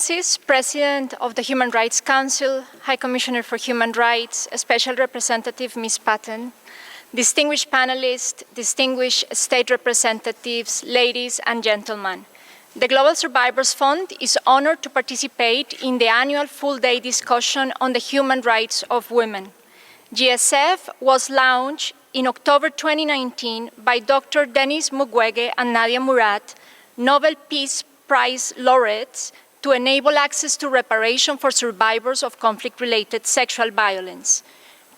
Excellencies, President of the Human Rights Council, High Commissioner for Human Rights, Special Representative Ms. Patton, distinguished panelists, distinguished state representatives, ladies and gentlemen. The Global Survivors Fund is honored to participate in the annual full-day discussion on the human rights of women. GSF was launched in October 2019 by Dr. Denis Mukwege and Nadia Murad, Nobel Peace Prize laureates, to enable access to reparation for survivors of conflict-related sexual violence.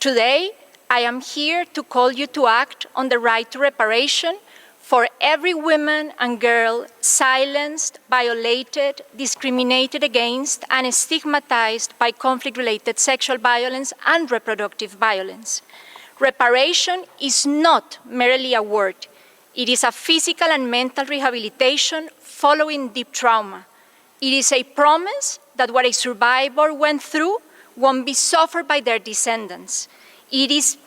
Today, I am here to call you to act on the right to reparation for every woman and girl silenced, violated, discriminated against, and stigmatized by conflict-related sexual violence and reproductive violence. Reparation is not merely a word. It is a physical and mental rehabilitation following deep trauma. It is a promise that what a survivor went through won't be suffered by their descendants. It is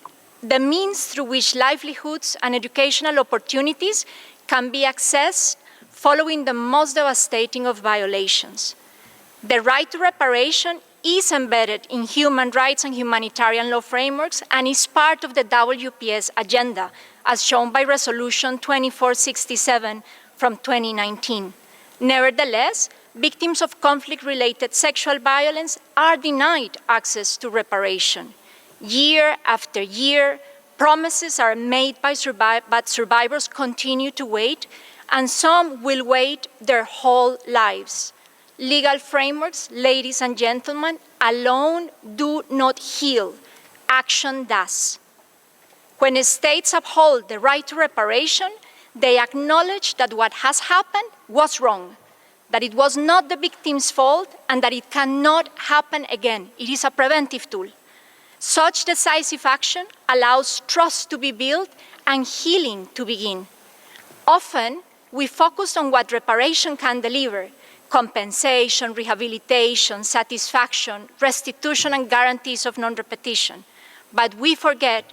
the means through which livelihoods and educational opportunities can be accessed following the most devastating of violations. The right to reparation is embedded in human rights and humanitarian law frameworks and is part of the WPS agenda, as shown by Resolution 2467 from 2019. Nevertheless, victims of conflict-related sexual violence are denied access to reparation. Year after year, promises are made but survivors continue to wait, and some will wait their whole lives. Legal frameworks, ladies and gentlemen, alone do not heal. Action does. When states uphold the right to reparation, they acknowledge that what has happened was wrong, that it was not the victim's fault, and that it cannot happen again. It is a preventive tool. Such decisive action allows trust to be built and healing to begin. Often, we focus on what reparation can deliver: compensation, rehabilitation, satisfaction, restitution, and guarantees of non-repetition. But we forget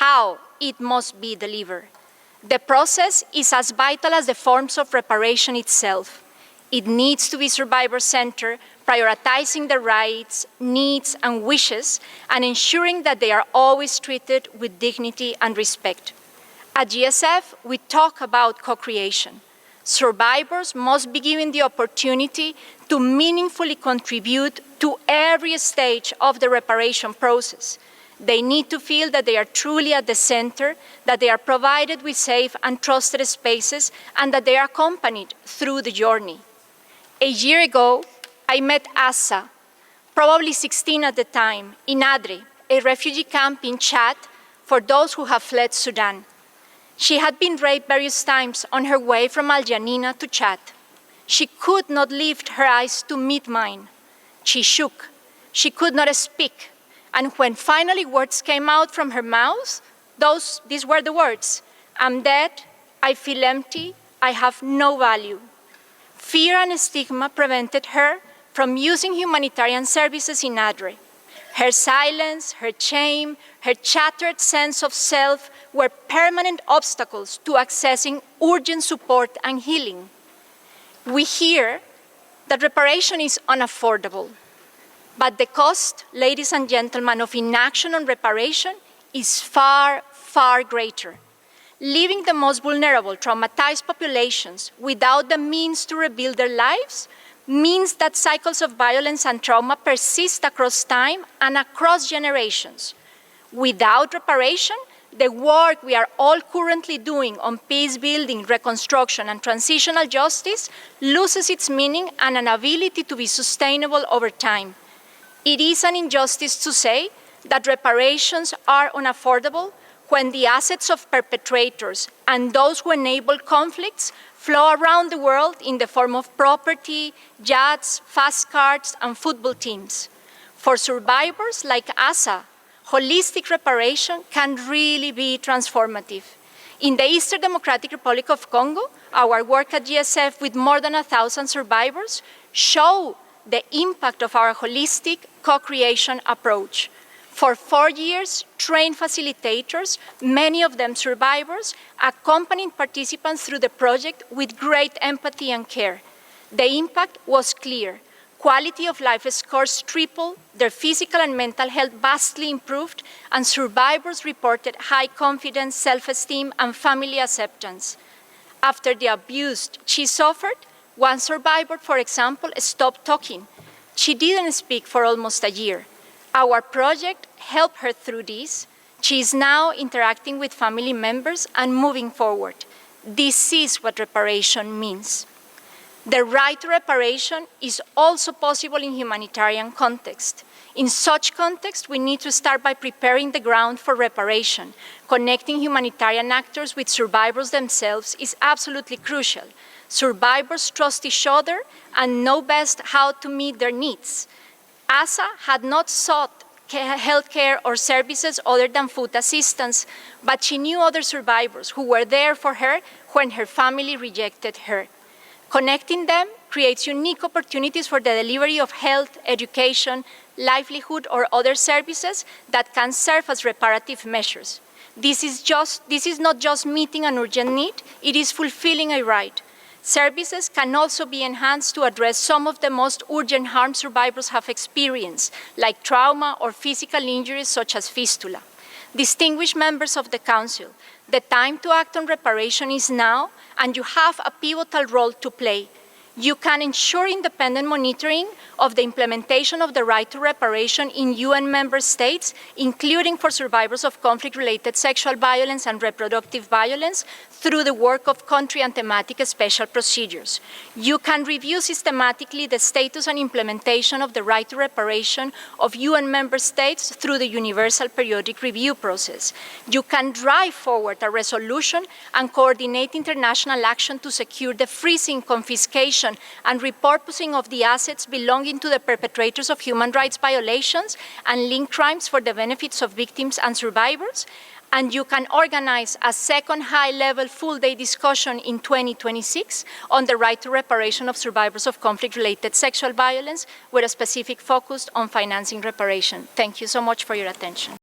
how it must be delivered. The process is as vital as the forms of reparation itself. It needs to be survivor-centered, prioritizing the rights, needs, and wishes, and ensuring that they are always treated with dignity and respect. At GSF, we talk about co-creation. Survivors must be given the opportunity to meaningfully contribute to every stage of the reparation process. They need to feel that they are truly at the center, that they are provided with safe and trusted spaces, and that they are accompanied through the journey. A year ago, I met Asa, probably 16 at the time, in Adre, a refugee camp in Chad for those who have fled Sudan. She had been raped various times on her way from Al Janina to Chad. She could not lift her eyes to meet mine. She shook. She could not speak. And when finally words came out from her mouth, these were the words: "I'm dead, I feel empty, I have no value." Fear and stigma prevented her from using humanitarian services in Adre. Her silence, her shame, her shattered sense of self were permanent obstacles to accessing urgent support and healing. We hear that reparation is unaffordable, but the cost, ladies and gentlemen, of inaction on reparation is far, far greater. Leaving the most vulnerable, traumatized populations without the means to rebuild their lives means that cycles of violence and trauma persist across time and across generations. Without reparation, the work we are all currently doing on peace building, reconstruction, and transitional justice loses its meaning and an ability to be sustainable over time. It is an injustice to say that reparations are unaffordable when the assets of perpetrators and those who enable conflicts flow around the world in the form of property, yachts, fast cars, and football teams. For survivors like Asa, holistic reparation can really be transformative. In the Eastern Democratic Republic of Congo, our work at GSF with more than 1,000 survivors show the impact of our holistic co-creation approach. For 4 years, trained facilitators, many of them survivors, accompanied participants through the project with great empathy and care. The impact was clear. Quality of life scores tripled, their physical and mental health vastly improved, and survivors reported high confidence, self-esteem, and family acceptance. After the abuse she suffered, one survivor, for example, stopped talking. She didn't speak for almost a year. Our project helped her through this. She is now interacting with family members and moving forward. This is what reparation means. The right to reparation is also possible in humanitarian context. In such context, we need to start by preparing the ground for reparation. Connecting humanitarian actors with survivors themselves is absolutely crucial. Survivors trust each other and know best how to meet their needs. Asa had not sought health care or services other than food assistance, but she knew other survivors who were there for her when her family rejected her. Connecting them creates unique opportunities for the delivery of health, education, livelihood, or other services that can serve as reparative measures. This is not just meeting an urgent need, it is fulfilling a right. Services can also be enhanced to address some of the most urgent harm survivors have experienced, like trauma or physical injuries such as fistula. Distinguished members of the Council, the time to act on reparation is now, and you have a pivotal role to play. You can ensure independent monitoring of the implementation of the right to reparation in UN member states, including for survivors of conflict-related sexual violence and reproductive violence, through the work of country and thematic special procedures. You can review systematically the status and implementation of the right to reparation of UN member states through the Universal Periodic Review process. You can drive forward a resolution and coordinate international action to secure the freezing, confiscation, and repurposing of the assets belonging to the perpetrators of human rights violations and link crimes for the benefits of victims and survivors. And you can organize a second high-level full-day discussion in 2026 on the right to reparation of survivors of conflict-related sexual violence with a specific focus on financing reparation. Thank you so much for your attention.